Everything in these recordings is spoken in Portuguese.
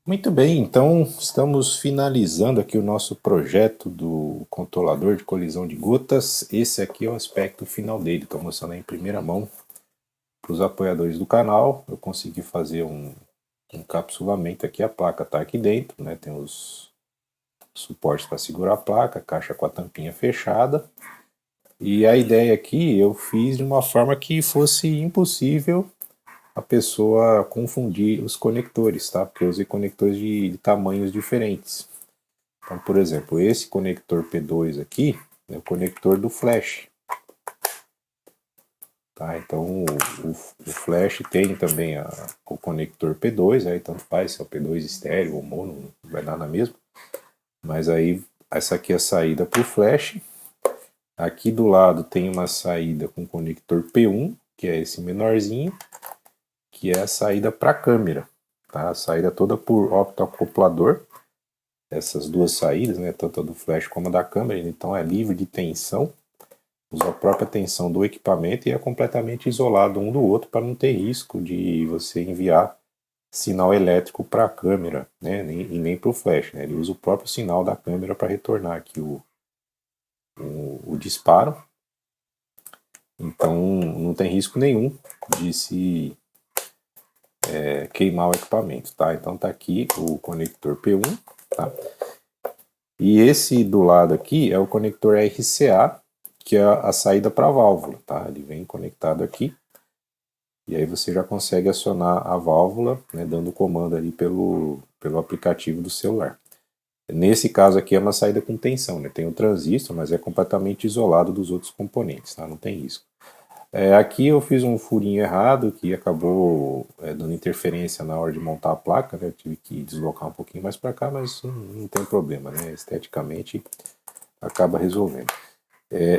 Muito bem, então estamos finalizando aqui o nosso projeto do controlador de colisão de gotas. Esse aqui é o aspecto final dele, estou mostrando em primeira mão para os apoiadores do canal. Eu consegui fazer um encapsulamento aqui, a placa está aqui dentro, né? Tem os suportes para segurar a placa, a caixa com a tampinha fechada. E a ideia aqui eu fiz de uma forma que fosse impossível a pessoa confundir os conectores, tá? Porque eu usei conectores de tamanhos diferentes. Então, por exemplo, esse conector P2 aqui é o conector do flash. Tá? Então, o flash tem também o conector P2, aí tanto faz se é o P2 estéreo ou mono, não vai dar na mesma. Mas aí, essa aqui é a saída para o flash. Aqui do lado tem uma saída com conector P1, que é esse menorzinho, que é a saída para a câmera. Tá? A saída toda por optoacoplador. Essas duas saídas, né, tanto a do flash como a da câmera, então é livre de tensão, usa a própria tensão do equipamento e é completamente isolado um do outro para não ter risco de você enviar sinal elétrico para a câmera, né, e nem para o flash. Né? Ele usa o próprio sinal da câmera para retornar aqui o disparo. Então não tem risco nenhum de se queimar o equipamento. Tá? Então está aqui o conector P1. Tá? E esse do lado aqui é o conector RCA, que é a saída para a válvula, tá? Ele vem conectado aqui. E aí você já consegue acionar a válvula, né, dando comando ali pelo aplicativo do celular. Nesse caso aqui é uma saída com tensão, né? Tem o transistor, mas é completamente isolado dos outros componentes, tá? Não tem risco. Aqui eu fiz um furinho errado que acabou dando interferência na hora de montar a placa, né? Eu tive que deslocar um pouquinho mais para cá, mas não tem problema, né? Esteticamente acaba resolvendo.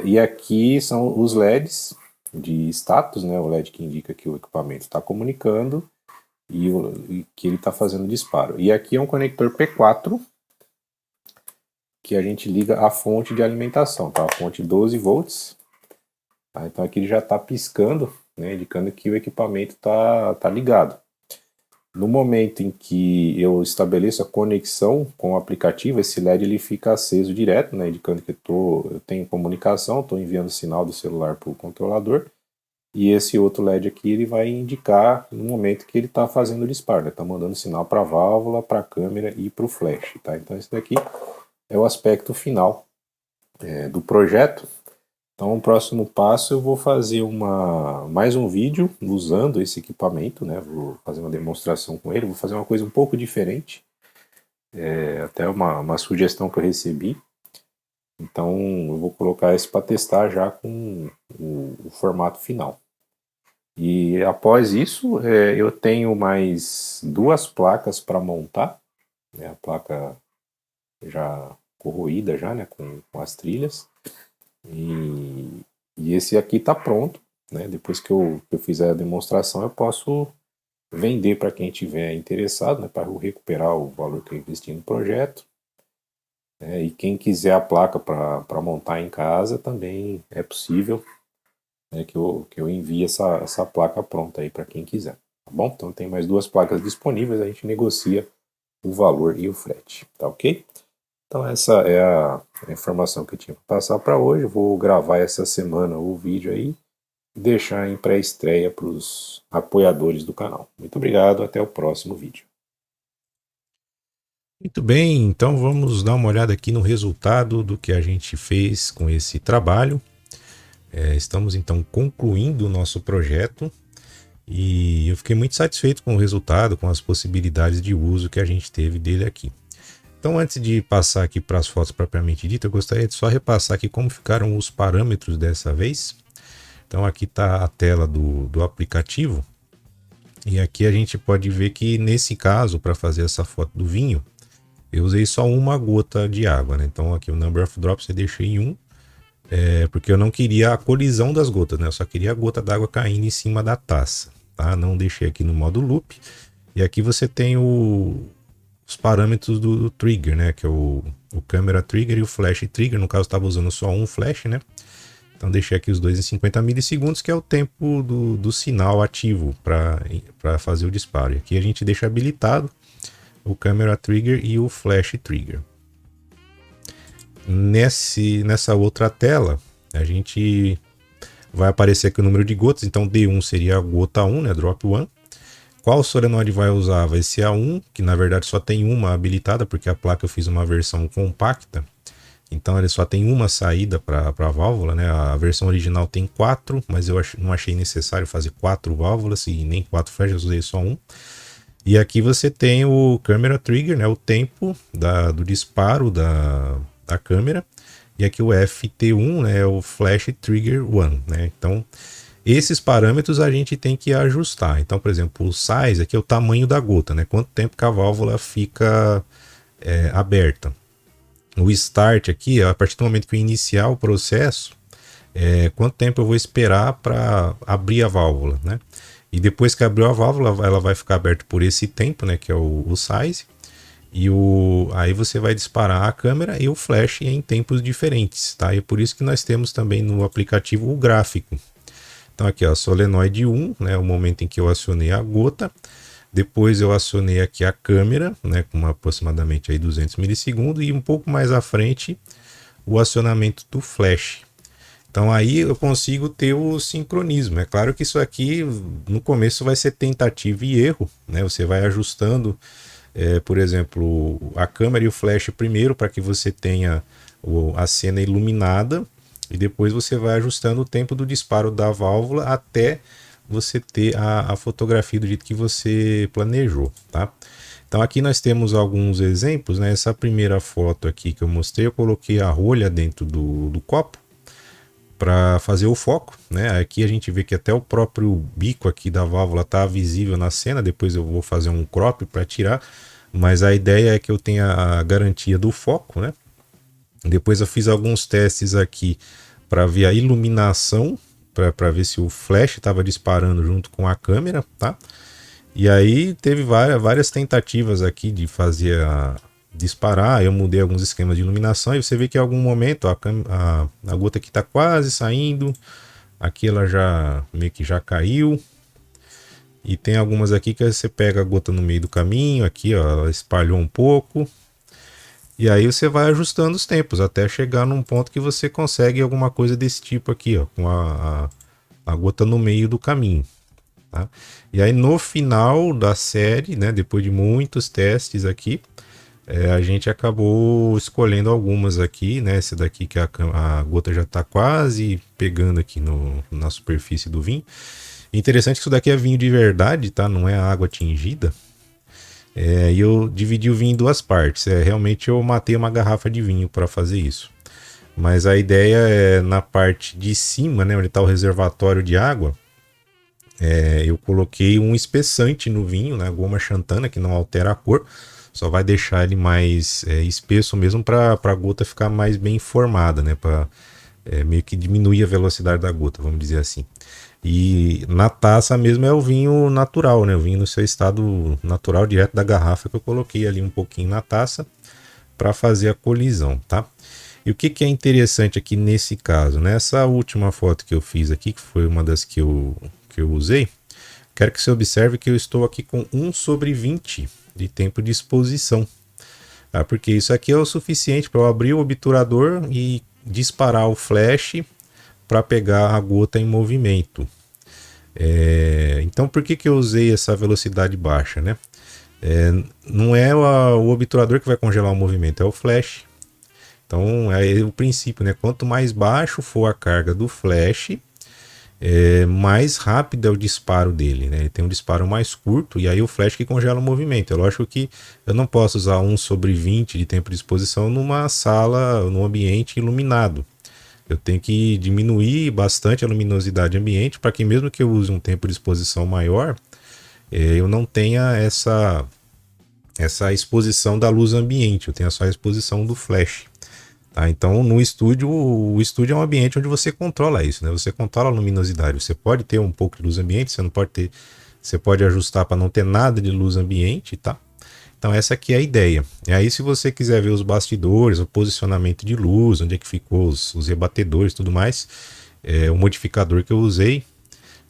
E aqui são os LEDs de status, né? O LED que indica que o equipamento está comunicando e que ele está fazendo disparo. E aqui é um conector P4 que a gente liga à fonte de alimentação, tá? A fonte 12 volts. Tá? Então aqui ele já está piscando, né? Indicando que o equipamento está ligado. No momento em que eu estabeleço a conexão com o aplicativo, esse LED ele fica aceso direto, né, indicando que eu tenho comunicação, estou enviando sinal do celular para o controlador. E esse outro LED aqui ele vai indicar no momento que ele está fazendo o disparo, está mandando sinal para a válvula, para a câmera e para o flash. Tá? Então esse daqui é o aspecto final do projeto. Então, o próximo passo eu vou fazer mais um vídeo usando esse equipamento, né? Vou fazer uma demonstração com ele, vou fazer uma coisa um pouco diferente, até uma sugestão que eu recebi. Então, eu vou colocar esse para testar já com o formato final. E após isso, eu tenho mais duas placas para montar, né? A placa já corroída já, né? Com as trilhas. E esse aqui está pronto, né? Depois que eu fizer a demonstração, eu posso vender para quem tiver interessado, né? Para recuperar o valor que eu investi no projeto. E quem quiser a placa para montar em casa também é possível, né? Que eu envie essa placa pronta aí para quem quiser. Tá bom? Então tem mais duas placas disponíveis, a gente negocia o valor e o frete, tá ok? Então essa é a informação que eu tinha para passar para hoje. Eu vou gravar essa semana o vídeo aí e deixar em pré-estreia para os apoiadores do canal. Muito obrigado, até o próximo vídeo. Muito bem, então vamos dar uma olhada aqui no resultado do que a gente fez com esse trabalho. Estamos então concluindo o nosso projeto e eu fiquei muito satisfeito com o resultado, com as possibilidades de uso que a gente teve dele aqui. Então, antes de passar aqui para as fotos propriamente ditas, eu gostaria de só repassar aqui como ficaram os parâmetros dessa vez. Então, aqui está a tela do aplicativo e aqui a gente pode ver que nesse caso, para fazer essa foto do vinho, eu usei só uma gota de água, né? Então aqui o number of drops eu deixei em 1, porque eu não queria a colisão das gotas, né? Eu só queria a gota d'água caindo em cima da taça, tá? Não deixei aqui no modo loop. E aqui você tem os parâmetros do trigger, né? Que é o camera trigger e o flash trigger. No caso, estava usando só um flash, né? Então deixei aqui os dois em 50 milissegundos, que é o tempo do sinal ativo para fazer o disparo. E aqui a gente deixa habilitado o camera trigger e o flash trigger. Nessa outra tela, a gente vai aparecer aqui o número de gotas, então D1 seria a gota 1, né, drop 1. Qual solenoide vai usar? Vai ser a 1, que na verdade só tem uma habilitada, porque a placa eu fiz uma versão compacta, então ele só tem uma saída para a válvula, né? A versão original tem 4, mas eu não achei necessário fazer 4 válvulas e nem 4 flashes, eu usei só 1. E aqui você tem o camera trigger, né? O tempo do disparo da câmera. E aqui o FT1, né? É o flash trigger 1, né? Então, esses parâmetros a gente tem que ajustar. Então, por exemplo, o size aqui é o tamanho da gota, né? Quanto tempo que a válvula fica aberta. O start aqui, a partir do momento que eu iniciar o processo, quanto tempo eu vou esperar para abrir a válvula, né? E depois que abriu a válvula, ela vai ficar aberta por esse tempo, né? Que é o size. E aí você vai disparar a câmera e o flash em tempos diferentes, tá? E é por isso que nós temos também no aplicativo o gráfico. Então aqui, ó, solenoide 1, né? O momento em que eu acionei a gota. Depois eu acionei aqui a câmera, né? Com aproximadamente aí 200 milissegundos. E um pouco mais à frente, o acionamento do flash. Então aí eu consigo ter o sincronismo. É claro que isso aqui no começo vai ser tentativa e erro, né? Você vai ajustando, por exemplo, a câmera e o flash primeiro para que você tenha a cena iluminada e depois você vai ajustando o tempo do disparo da válvula até você ter a fotografia do jeito que você planejou, tá? Então aqui nós temos alguns exemplos, né? Essa primeira foto aqui que eu mostrei, eu coloquei a rolha dentro do copo para fazer o foco, né? Aqui a gente vê que até o próprio bico aqui da válvula está visível na cena. Depois eu vou fazer um crop para tirar, mas a ideia é que eu tenha a garantia do foco, né? Depois eu fiz alguns testes aqui para ver a iluminação, para ver se o flash estava disparando junto com a câmera, tá? E aí teve várias tentativas aqui de fazer disparar. Eu mudei alguns esquemas de iluminação e você vê que em algum momento a gota aqui está quase saindo, aqui ela já meio que já caiu, e tem algumas aqui que você pega a gota no meio do caminho, aqui ó, ela espalhou um pouco, e aí você vai ajustando os tempos até chegar num ponto que você consegue alguma coisa desse tipo aqui, ó, com a gota no meio do caminho. Tá? E aí no final da série, né, depois de muitos testes aqui, a gente acabou escolhendo algumas aqui, né? Essa daqui que a gota já está quase pegando aqui na superfície do vinho. Interessante que isso daqui é vinho de verdade, tá? Não é água tingida. E eu dividi o vinho em duas partes. Realmente eu matei uma garrafa de vinho para fazer isso. Mas a ideia é na parte de cima, né? Onde está o reservatório de água. Eu coloquei um espessante no vinho, né? Goma xantana, que não altera a cor. Só vai deixar ele mais espesso mesmo para a gota ficar mais bem formada, né? Para meio que diminuir a velocidade da gota, vamos dizer assim. E na taça mesmo é o vinho natural, né? O vinho no seu estado natural, direto da garrafa, que eu coloquei ali um pouquinho na taça para fazer a colisão, tá? E o que é interessante aqui nesse caso, né? Essa última foto que eu fiz aqui, que foi uma das que eu usei, quero que você observe que eu estou aqui com 1/20 de tempo de exposição, tá? Porque isso aqui é o suficiente para eu abrir o obturador e disparar o flash para pegar a gota em movimento. Então por que eu usei essa velocidade baixa, né? Não é o obturador que vai congelar o movimento, é o flash. Então é o princípio, né? Quanto mais baixo for a carga do flash, mais rápido é o disparo dele, né? Ele tem um disparo mais curto e aí o flash que congela o movimento. É lógico que eu não posso usar 1/20 de tempo de exposição numa sala, num ambiente iluminado. Eu tenho que diminuir bastante a luminosidade ambiente para que mesmo que eu use um tempo de exposição maior, eu não tenha essa exposição da luz ambiente, eu tenho só a exposição do flash. Tá? Então no estúdio, o estúdio é um ambiente onde você controla isso, né? Você controla a luminosidade. Você pode ter um pouco de luz ambiente, você não pode ter, você pode ajustar para não ter nada de luz ambiente, tá? Então essa aqui é a ideia. E aí se você quiser ver os bastidores, o posicionamento de luz, onde é que ficou os rebatedores e tudo mais, o modificador que eu usei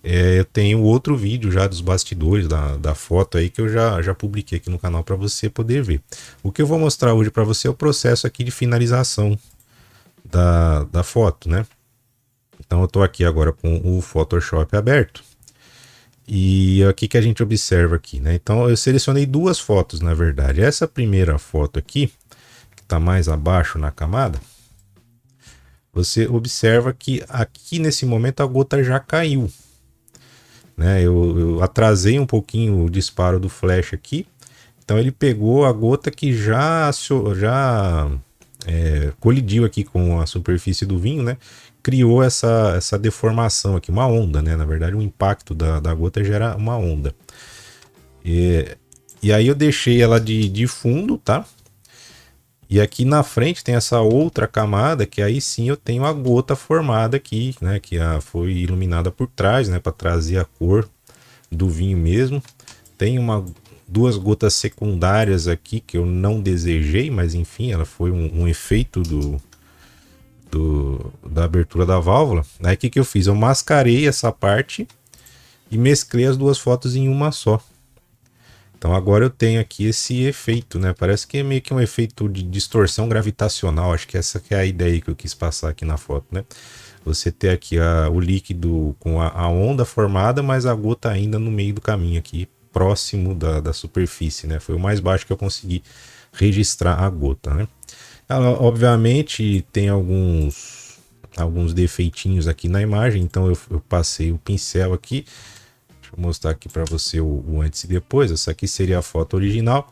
eu tenho outro vídeo já dos bastidores da foto aí que eu já publiquei aqui no canal para você poder ver. O que eu vou mostrar hoje para você é o processo aqui de finalização da foto, né? Então eu estou aqui agora com o Photoshop aberto. E aqui que a gente observa aqui, né? Então eu selecionei duas fotos, na verdade. Essa primeira foto aqui, que está mais abaixo na camada, você observa que aqui nesse momento a gota já caiu, né? Eu atrasei um pouquinho o disparo do flash aqui, então ele pegou a gota que já colidiu aqui com a superfície do vinho, né? Criou essa deformação aqui, uma onda, né? Na verdade, o impacto da gota gera uma onda. E aí eu deixei ela de fundo, tá? E aqui na frente tem essa outra camada que aí sim eu tenho a gota formada aqui, né? Que foi iluminada por trás, né? Para trazer a cor do vinho mesmo. Tem duas gotas secundárias aqui que eu não desejei, mas enfim, ela foi um efeito da abertura da válvula. Aí o que eu fiz? Eu mascarei essa parte e mesclei as duas fotos em uma só. Então agora eu tenho aqui esse efeito, né? Parece que é meio que um efeito de distorção gravitacional. Acho que essa que é a ideia que eu quis passar aqui na foto, né? Você ter aqui o líquido com a onda formada, mas a gota ainda no meio do caminho aqui, próximo da superfície, né? Foi o mais baixo que eu consegui registrar a gota, né? Ela, obviamente, tem alguns defeitinhos aqui na imagem, então eu passei o pincel aqui. Deixa eu mostrar aqui para você o antes e depois. Essa aqui seria a foto original.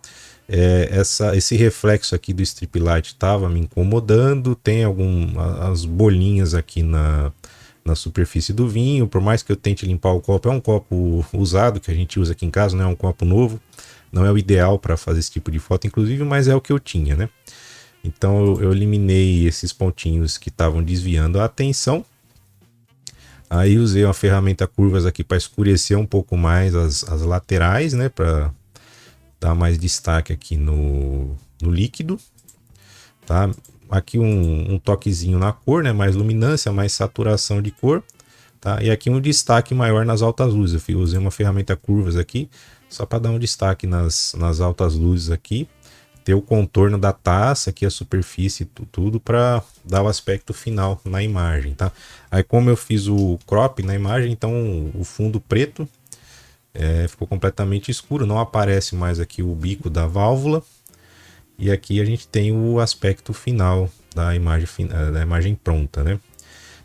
Esse reflexo aqui do strip light estava me incomodando. Tem as bolinhas aqui na superfície do vinho. Por mais que eu tente limpar o copo, é um copo usado que a gente usa aqui em casa, não é um copo novo. Não é o ideal para fazer esse tipo de foto, inclusive, mas é o que eu tinha, né? Então eu eliminei esses pontinhos que estavam desviando a atenção. Aí usei uma ferramenta curvas aqui para escurecer um pouco mais as laterais, né? Para dar mais destaque aqui no líquido, tá? Aqui um toquezinho na cor, né? Mais luminância, mais saturação de cor, tá? E aqui um destaque maior nas altas luzes. Eu usei uma ferramenta curvas aqui só para dar um destaque nas altas luzes aqui. Ter o contorno da taça aqui, a superfície, tudo para dar o aspecto final na imagem, tá? Aí como eu fiz o crop na imagem, então o fundo preto ficou completamente escuro, não aparece mais aqui o bico da válvula. E aqui a gente tem o aspecto final da imagem pronta, né?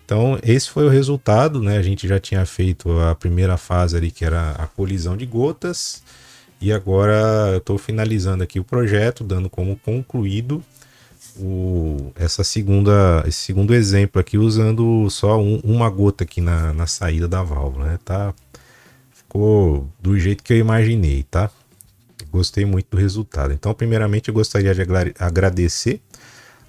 Então esse foi o resultado, né? A gente já tinha feito a primeira fase ali, que era a colisão de gotas. E agora eu estou finalizando aqui o projeto, dando como concluído esse segundo exemplo aqui, usando só uma gota aqui na saída da válvula, né? Ficou do jeito que eu imaginei, tá? Gostei muito do resultado. Então, primeiramente, eu gostaria de agradecer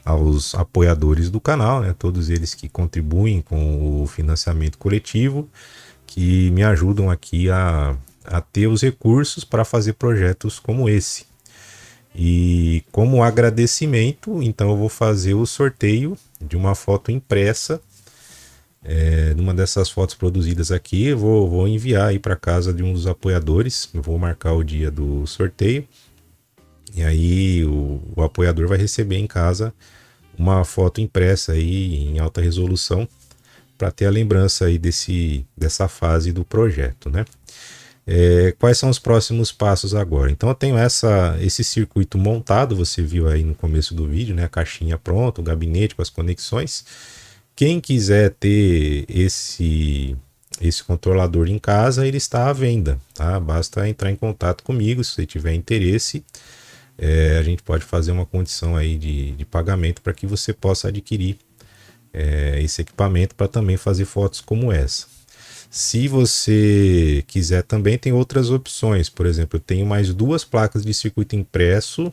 aos apoiadores do canal, né? Todos eles que contribuem com o financiamento coletivo, que me ajudam aqui a ter os recursos para fazer projetos como esse. E como agradecimento, então eu vou fazer o sorteio de uma foto impressa, numa dessas fotos produzidas aqui. Eu vou enviar aí para casa de um dos apoiadores. Eu vou marcar o dia do sorteio e aí o apoiador vai receber em casa uma foto impressa aí em alta resolução para ter a lembrança aí dessa fase do projeto, né? Quais são os próximos passos agora? Então eu tenho esse circuito montado, você viu aí no começo do vídeo, né? A caixinha pronta, o gabinete com as conexões. Quem quiser ter esse controlador em casa, ele está à venda, tá? Basta entrar em contato comigo se você tiver interesse. A gente pode fazer uma condição aí de pagamento para que você possa adquirir esse equipamento para também fazer fotos como essa. Se você quiser também, tem outras opções. Por exemplo, eu tenho mais duas placas de circuito impresso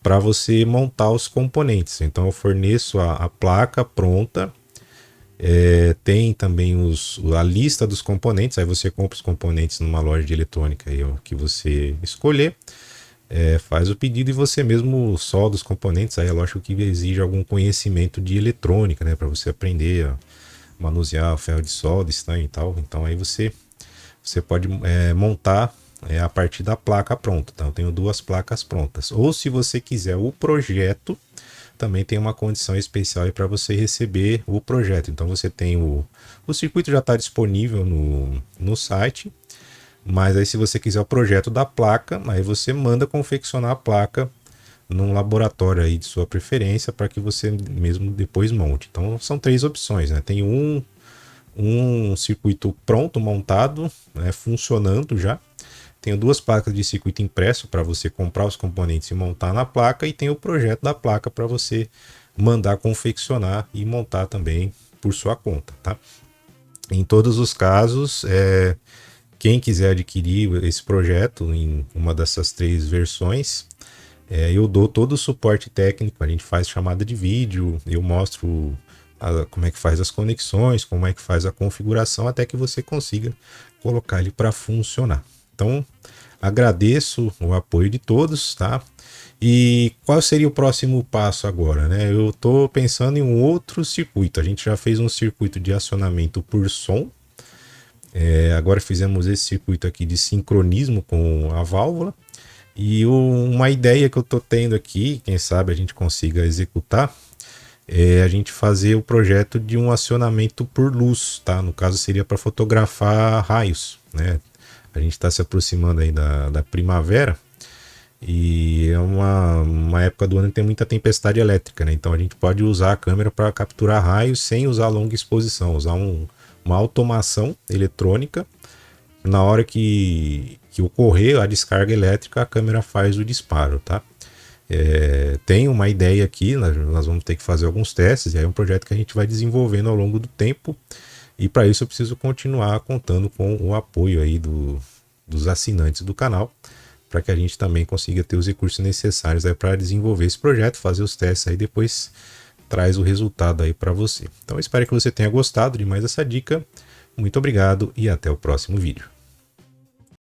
para você montar os componentes. Então eu forneço a placa pronta. Tem também a lista dos componentes. Aí você compra os componentes numa loja de eletrônica aí, que você escolher. Faz o pedido e você mesmo solda os componentes. Aí é lógico que exige algum conhecimento de eletrônica, né, para você aprender a manusear o ferro de solda, estanho e tal. Então aí você pode montar a partir da placa pronta. Então eu tenho 2 placas prontas. Ou se você quiser o projeto, também tem uma condição especial para você receber o projeto. Então você tem o circuito já está disponível no site, mas aí se você quiser o projeto da placa, aí você manda confeccionar a placa num laboratório aí de sua preferência para que você mesmo depois monte. Então são 3 opções, né? Tem um circuito pronto, montado, né, funcionando já. Tenho 2 placas de circuito impresso para você comprar os componentes e montar na placa, e tem o projeto da placa para você mandar confeccionar e montar também por sua conta, tá? Em todos os casos, quem quiser adquirir esse projeto em uma dessas 3 versões, eu dou todo o suporte técnico, a gente faz chamada de vídeo, eu mostro como é que faz as conexões, como é que faz a configuração, até que você consiga colocar ele para funcionar. Então, agradeço o apoio de todos, tá? E qual seria o próximo passo agora, né? Eu estou pensando em um outro circuito. A gente já fez um circuito de acionamento por som. Agora fizemos esse circuito aqui de sincronismo com a válvula. E uma ideia que eu estou tendo aqui, quem sabe a gente consiga executar, a gente fazer o projeto de um acionamento por luz, tá? No caso seria para fotografar raios, né? A gente está se aproximando aí da primavera e é uma época do ano que tem muita tempestade elétrica, né? Então a gente pode usar a câmera para capturar raios sem usar longa exposição, usar uma automação eletrônica. Na hora que ocorrer a descarga elétrica, a câmera faz o disparo, tá? Tem uma ideia aqui, nós vamos ter que fazer alguns testes, e aí é um projeto que a gente vai desenvolvendo ao longo do tempo, e para isso eu preciso continuar contando com o apoio aí dos assinantes do canal, para que a gente também consiga ter os recursos necessários para desenvolver esse projeto, fazer os testes aí, depois traz o resultado aí para você. Então eu espero que você tenha gostado de mais essa dica, muito obrigado e até o próximo vídeo.